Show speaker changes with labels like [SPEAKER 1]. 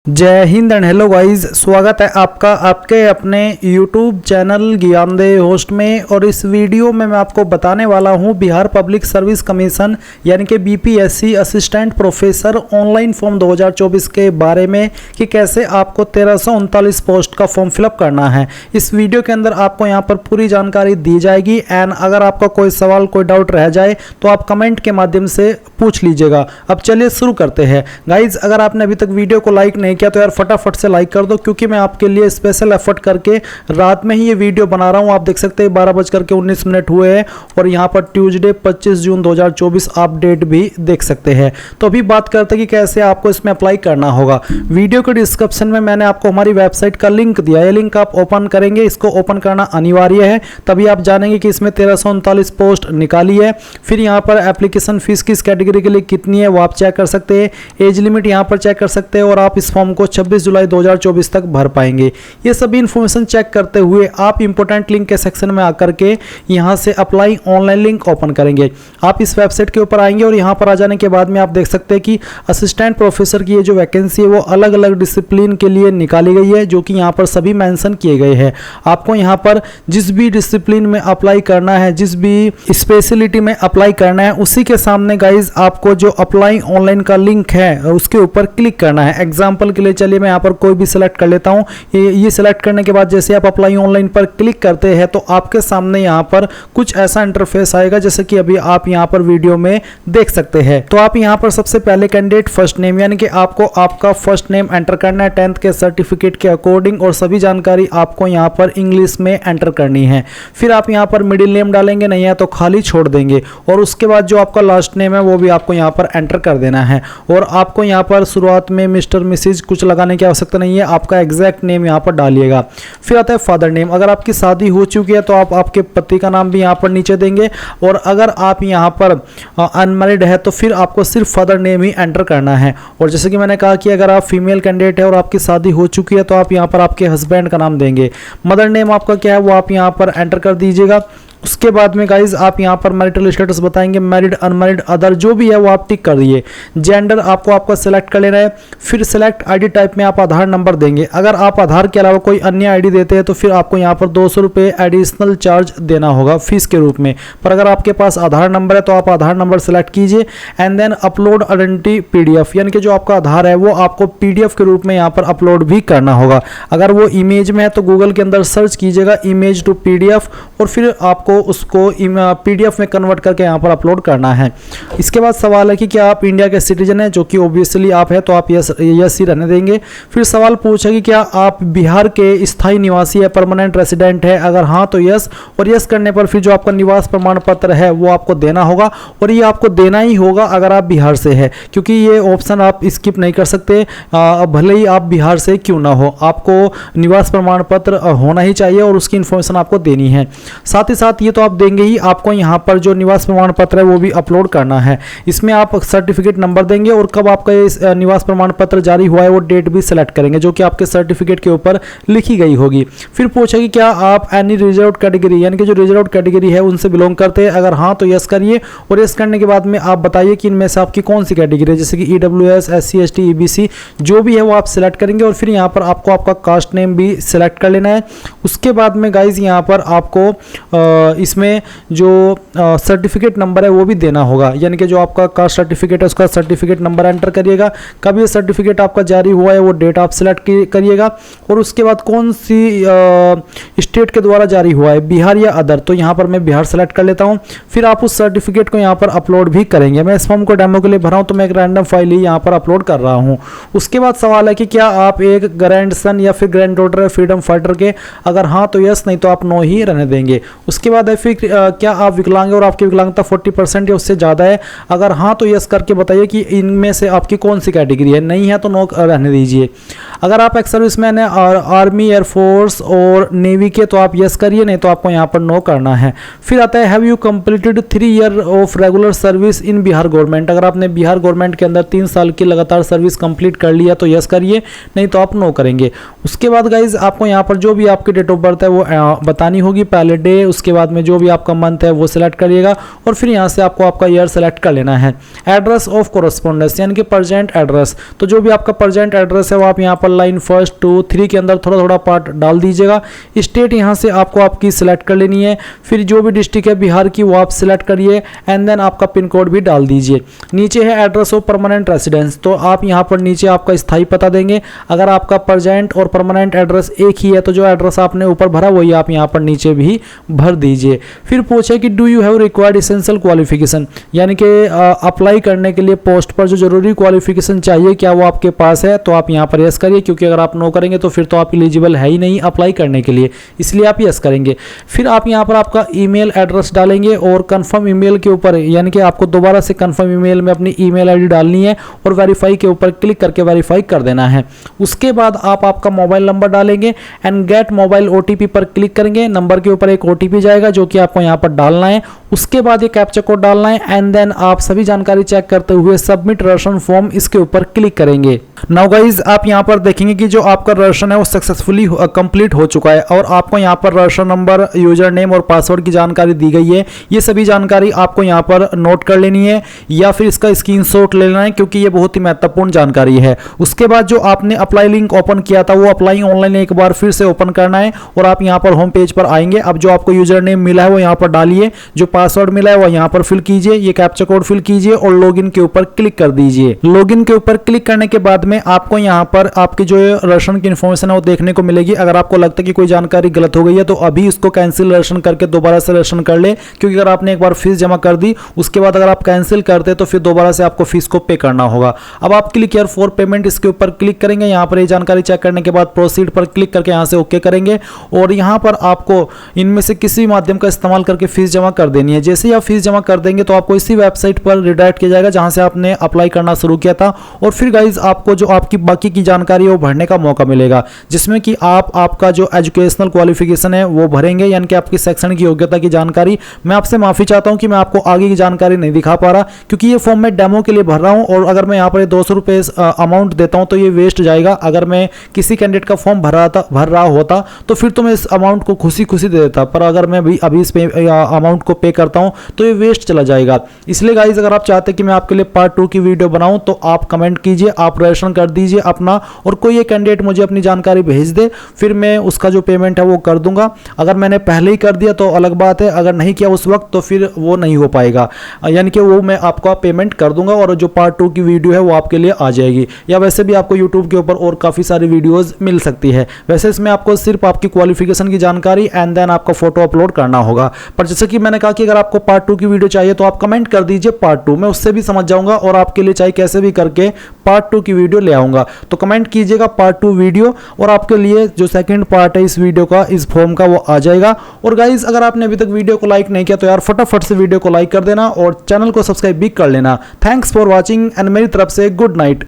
[SPEAKER 1] जय Hind and hello guys, स्वागत है आपका आपके अपने YouTube चैनल ज्ञानदेह होस्ट में। और इस वीडियो में मैं आपको बताने वाला हूं बिहार पब्लिक सर्विस कमीशन यानी कि BPSC assistant professor online form 2024 के बारे में कि कैसे आपको 1339 पोस्ट का फॉर्म फिलअप करना है। इस वीडियो के अंदर आपको यहां पर पूरी जानकारी दी जाएगी। एंड अगर आपका कोई सवाल कोई डाउट रह जाए तो आप कमेंट के माध्यम से पूछ लीजिएगा। अब चलिए शुरू करते हैं गाइज। अगर आपने अभी तक वीडियो को लाइक नहीं किया तो यार फटाफट से लाइक कर दो, क्योंकि मैं आपके लिए स्पेशल एफर्ट करके रात में ही ये वीडियो बना रहा हूं। आप देख सकते हैं 12:19 हुए हैं और यहां पर ट्यूसडे 25 जून 2024 आप डेट भी देख सकते हैं। तो अभी बात करते हैं कि कैसे आपको इसमें अप्लाई करना होगा। वीडियो के डिस्क्रिप्शन में मैंने आपको हमारी वेबसाइट का लिंक दिया है। ये लिंक आप ओपन करेंगे, इसको ओपन करना अनिवार्य है, तभी आप जानेंगे कि इसमें 1339 पोस्ट निकाली है। फिर यहाँ पर एप्लीकेशन फीस किस कैटेगरी के लिए कितनी है वो आप चेक कर सकते हैं। एज लिमिट यहाँ पर चेक कर सकते हैं और आप इस फॉर्म को 26 जुलाई 2024 तक भर पाएंगे। ये सभी इंफॉर्मेशन चेक करते हुए आप इंपॉर्टेंट लिंक के सेक्शन में आकर के यहाँ से अप्लाई ऑनलाइन लिंक ओपन करेंगे। आप इस वेबसाइट के ऊपर आएंगे और यहाँ पर आ जाने के बाद में आप देख सकते हैं कि असिस्टेंट प्रोफेसर की ये जो वैकेंसी है वो अलग अलग डिसिप्लिन के लिए निकाली गई है, जो कि यहाँ पर सभी मेंशन किए गए हैं। आपको यहाँ पर जिस भी डिसिप्लिन में अप्लाई करना है, जिस भी स्पेशलिटी में अप्लाई करना है, उसी के सामने गाइज आपको जो अप्लाई ऑनलाइन का लिंक है उसके ऊपर क्लिक करना है। एग्जाम्पल के लिए चलिए मैं यहाँ पर कोई भी सिलेक्ट कर लेता हूँ। ये सिलेक्ट करने के बाद जैसे आप अप्लाई ऑनलाइन पर क्लिक करते हैं तो आपके सामने यहाँ पर कुछ ऐसा इंटरफेस आएगा जैसे कि अभी आप यहाँ पर वीडियो में देख सकते हैं। तो आप यहाँ पर सबसे पहले कैंडिडेट फर्स्ट नेम यानी कि आपको आपका फर्स्ट नेम एंटर करना है 10th के सर्टिफिकेट के अकॉर्डिंग, और सभी जानकारी आपको यहाँ पर इंग्लिश में एंटर करनी है। फिर आप यहाँ पर मिडिल नेम डालेंगे, नहीं है तो खाली छोड़ देंगे, और उसके बाद जो आपका लास्ट नेम है वो भी आपको यहाँ पर एंटर कर देना है। और आपको यहाँ पर शुरुआत में मिस्टर मिसिज कुछ लगाने की आवश्यकता नहीं है, आपका एग्जैक्ट नेम यहाँ पर डालिएगा। फिर आता है फादर नेम। अगर आपकी शादी हो चुकी है तो आप आपके पति का नाम भी यहाँ पर नीचे देंगे, और अगर आप यहाँ पर अनमैरिड है तो फिर आपको सिर्फ फादर नेम ही एंटर करना है। और जैसे कि मैंने कहा कि अगर आप फीमेल कैंडिडेट है और आपकी शादी हो चुकी है तो आप यहाँ पर आपके हस्बैंड का नाम देंगे। मदर नेम आपका क्या है वो आप यहाँ पर एंटर कर दीजिएगा। उसके बाद में गाइज आप यहाँ पर मैरिटल स्टेटस बताएंगे, मैरिड अनमैरिड अदर जो भी है वो आप टिक कर दिए। जेंडर आपको आपका सिलेक्ट कर लेना है। फिर सिलेक्ट आईडी टाइप में आप आधार नंबर देंगे। अगर आप आधार के अलावा कोई अन्य आईडी देते हैं तो फिर आपको यहाँ पर 200 रुपये एडिशनल चार्ज देना होगा फीस के रूप में। पर अगर आपके पास आधार नंबर है तो आप आधार नंबर सेलेक्ट कीजिए and then upload identity PDF, यानी कि जो आपका आधार है वो आपको PDF के रूप में यहाँ पर अपलोड भी करना होगा। अगर वो इमेज में है तो गूगल के अंदर सर्च कीजिएगा इमेज टू PDF, और फिर आपको उसको PDF में कन्वर्ट करके यहाँ पर अपलोड करना है। इसके बाद सवाल है कि क्या आप इंडिया के सिटीजन हैं, जो कि ऑब्वियसली आप है तो आप यस ही रहने देंगे। फिर सवाल पूछा कि क्या आप बिहार के स्थायी निवासी है, परमानेंट रेसिडेंट है, अगर हाँ तो यस, और यस करने पर फिर जो आपका निवास प्रमाण पत्र है वो आपको देना होगा, और ये आपको देना ही होगा अगर आप बिहार से है, क्योंकि ये ऑप्शन आप स्किप नहीं कर सकते। भले ही आप बिहार से क्यों ना हो, आपको निवास प्रमाण पत्र होना ही चाहिए और उसकी इन्फॉर्मेशन आपको देनी है। साथ ही साथ ये तो आप देंगे ही, आपको यहाँ पर जो निवास प्रमाण पत्र है वो भी अपलोड करना है। इसमें आप सर्टिफिकेट नंबर देंगे और कब आपका ये निवास प्रमाण पत्र जारी हुआ है वो डेट भी सिलेक्ट करेंगे, जो कि आपके सर्टिफिकेट के ऊपर लिखी गई होगी। फिर पूछा कि क्या आप एनी रिजर्व्ड कैटेगरी यानी कि जो रिजर्व्ड कैटेगरी है उनसे बिलोंग करते हैं, अगर हाँ तो यस करिए, और यस करने के बाद में आप बताइए कि इनमें से आपकी कौन सी कैटेगरी है, जैसे कि EWS SC ST EBC जो भी है वो आप सिलेक्ट करेंगे। और फिर यहाँ पर आपको आपका कास्ट नेम भी सिलेक्ट कर लेना है। उसके बाद में गाइज यहाँ पर आपको इसमें जो सर्टिफिकेट नंबर है वो भी देना होगा, यानी कि जो आपका कास्ट सर्टिफिकेट है उसका सर्टिफिकेट नंबर एंटर करिएगा, कब ये सर्टिफिकेट आपका जारी हुआ है वो डेट आप सिलेक्ट करिएगा, और उसके बाद कौन सी स्टेट के द्वारा जारी हुआ है, बिहार या अदर, तो यहाँ पर मैं बिहार सेलेक्ट कर लेता हूँ। फिर आप उस सर्टिफिकेट को यहाँ पर अपलोड भी करेंगे। मैं इस फॉर्म को डेमो के लिए भरा हूँ तो मैं एक रैंडम फाइल ही यहाँ पर अपलोड कर रहा हूँ। उसके बाद सवाल है कि क्या आप एक ग्रैंड सन या फिर ग्रैंड डॉटर है फ्रीडम फाइटर के, अगर हाँ तो यस, नहीं तो आप नो ही रहने देंगे। उसके बाद है फिर क्या आप विकलांग और आपकी विकलांगता 40% या उससे ज़्यादा है, अगर हाँ तो यस करके बताइए कि इनमें से आपकी कौन सी कैटेगरी है, नहीं है तो नो रहने दीजिए। अगर आप एक्स सर्विसमैन है आर्मी एयरफोर्स और नेवी के तो आप यस करिए, नहीं तो आपको यहाँ पर नो करना है। फिर आता है have you completed 3 year of regular service in Bihar government, अगर आपने बिहार गवर्नमेंट के अंदर 3 साल की लगातार सर्विस कंप्लीट कर लिया तो यस करिए, नहीं तो आप नो करेंगे। उसके बाद गाइज आपको यहाँ पर जो भी आपकी डेट ऑफ बर्थ है वो बतानी होगी, पहले डे, उसके बाद बाद में जो भी आपका मंथ है वो सिलेक्ट करिएगा और फिर यहाँ से आपको आपका ईयर सेलेक्ट कर लेना है। एड्रेस ऑफ कोरस्पोंडेंस यानी कि प्रेजेंट एड्रेस, तो जो भी आपका प्रेजेंट एड्रेस है वो आप यहाँ पर लाइन 1, 2, 3 के अंदर थोड़ा थोड़ा पार्ट डाल दीजिएगा। स्टेट यहाँ से आपको आपकी सिलेक्ट कर लेनी है, फिर जो भी डिस्ट्रिक्ट है बिहार की वो आप सिलेक्ट करिए एंड देन आपका पिन कोड भी डाल दीजिए। नीचे है एड्रेस ऑफ परमानेंट रेसिडेंस, तो आप यहाँ पर नीचे आपका स्थायी पता देंगे। अगर आपका प्रेजेंट और परमानेंट एड्रेस एक ही है तो जो एड्रेस आपने ऊपर भरा वही आप यहाँ पर नीचे भी भर दीजिए। फिर पूछे कि do you have required essential qualification, यानी कि अप्लाई करने के लिए पोस्ट पर जो जरूरी क्वालिफिकेशन चाहिए क्या वो आपके पास है, तो आप यहाँ पर यस करिए, क्योंकि अगर आप नो करेंगे तो फिर तो आप एलिजिबल है ही नहीं अप्लाई करने के लिए, इसलिए आप यस करेंगे। फिर आप यहाँ पर आपका ईमेल एड्रेस डालेंगे और कंफर्म ईमेल के ऊपर, यानी कि आपको दोबारा से कंफर्म ईमेल में अपनी ईमेल आईडी डालनी है और वेरीफाई के ऊपर क्लिक करके वेरीफाई कर देना है। उसके बाद आप आपका मोबाइल नंबर डालेंगे एंड गेट मोबाइल ओटीपी पर क्लिक करेंगे। नंबर के ऊपर एक ओटीपी जाएगा जो कि आपको यहाँ पर डालना है। उसके बाद ये कैप्चा कोड डालना है एंड देन आप सभी जानकारी चेक करते हुए सबमिट रेशन फॉर्म इसके ऊपर क्लिक करेंगे। नाउ गाइज आप यहाँ पर देखेंगे कि जो आपका रेशन है वो सक्सेसफुली कंप्लीट हो चुका है और आपको यहाँ पर रेशन नंबर, यूजर नेम और पासवर्ड की जानकारी दी गई है। ये सभी जानकारी आपको यहाँ पर नोट कर लेनी है या फिर इसका स्क्रीनशॉट लेना है, क्योंकि ये बहुत ही महत्वपूर्ण जानकारी है। उसके बाद जो आपने अप्लाई लिंक ओपन किया था वो अप्लाई ऑनलाइन एक बार फिर से ओपन करना है और आप यहाँ पर होम पेज पर आएंगे। अब जो आपको यूजर नेम मिला है वो यहाँ पर डालिए, जो पासवर्ड मिला है वो यहाँ पर फिल कीजिए, ये कैप्चा कोड फिल कीजिए और लॉगिन के ऊपर क्लिक कर दीजिए। लॉगिन के ऊपर क्लिक करने के बाद में आपको यहाँ पर आपकी जो रेशन की इंफॉर्मेशन है वो देखने को मिलेगी। अगर आपको लगता है कि कोई जानकारी गलत हो गई है तो अभी इसको कैंसिल रेशन करके दोबारा से रेशन कर ले, क्योंकि अगर आपने एक बार फीस जमा कर दी उसके बाद अगर आप कैंसिल करते तो फिर दोबारा से आपको फीस को पे करना होगा। अब आप क्लिक हियर फॉर पेमेंट इसके ऊपर क्लिक करेंगे। यहाँ पर ये जानकारी चेक करने के बाद प्रोसीड पर क्लिक करके यहाँ से ओके करेंगे और यहाँ पर आपको इनमें से किसी भी माध्यम का इस्तेमाल करके फीस जमा कर देनी है। जैसे ही आप फीस जमा कर देंगे तो आपको इसी वेबसाइट पर रिडायरेक्ट किया जाएगा जहां से आपने अप्लाई करना शुरू किया था और फिर गाइज आपको जो आपकी बाकी की जानकारी है वो भरने का मौका मिलेगा, जिसमें कि आप आपका जो एजुकेशनल क्वालिफिकेशन है वो भरेंगे, यानी कि आपकी सेक्शन की योग्यता की जानकारी। मैं आपसे माफी चाहता हूं कि मैं आपको आगे की जानकारी नहीं दिखा पा रहा, क्योंकि ये फॉर्म मैं डेमो के लिए भर रहा हूं और अगर मैं यहाँ पर 200 रुपये अमाउंट देता हूं तो ये वेस्ट जाएगा। अगर मैं किसी कैंडिडेट का फॉर्म भर रहा होता तो फिर तो मैं इस अमाउंट को खुशी खुशी दे देता, पर अगर मैं अभी इस अमाउंट को पे करता हूं तो ये वेस्ट चला जाएगा। इसलिए गाइज अगर आप चाहते हैं कि मैं आपके लिए पार्ट 2 की वीडियो बनाऊं तो आप कमेंट कीजिए, आप रजिस्ट्रेशन कर दीजिए अपना और कोई एक कैंडिडेट मुझे अपनी जानकारी भेज दे, फिर मैं उसका जो पेमेंट है वो कर दूंगा। अगर मैंने पहले ही कर दिया तो अलग बात है, अगर नहीं किया उस वक्त तो फिर वो नहीं हो पाएगा, यानी कि वो मैं आपका पेमेंट कर दूंगा और जो पार्ट 2 की वीडियो है वो आपके लिए आ जाएगी। या वैसे भी आपको यूट्यूब के ऊपर और काफ़ी सारी वीडियोज़ मिल सकती है। वैसे इसमें आपको सिर्फ आपकी क्वालिफिकेशन की जानकारी एंड देन आपका फोटो अपलोड करना होगा। पर जैसे कि मैंने कहा कि अगर आपको पार्ट 2 की वीडियो चाहिए तो आप कमेंट कर दीजिए पार्ट 2, मैं उससे भी समझ जाऊंगा और आपके लिए चाहे कैसे भी करके पार्ट 2 की वीडियो ले आऊंगा। तो कमेंट कीजिएगा पार्ट 2 वीडियो और आपके लिए जो सेकंड पार्ट है इस वीडियो का, इस फॉर्म का, वो आ जाएगा। और गाइज अगर आपने अभी तक वीडियो को लाइक नहीं किया तो यार फटाफट से वीडियो को लाइक कर देना और चैनल को सब्सक्राइब भी कर लेना। थैंक्स फॉर वॉचिंग एंड मेरी तरफ से गुड नाइट।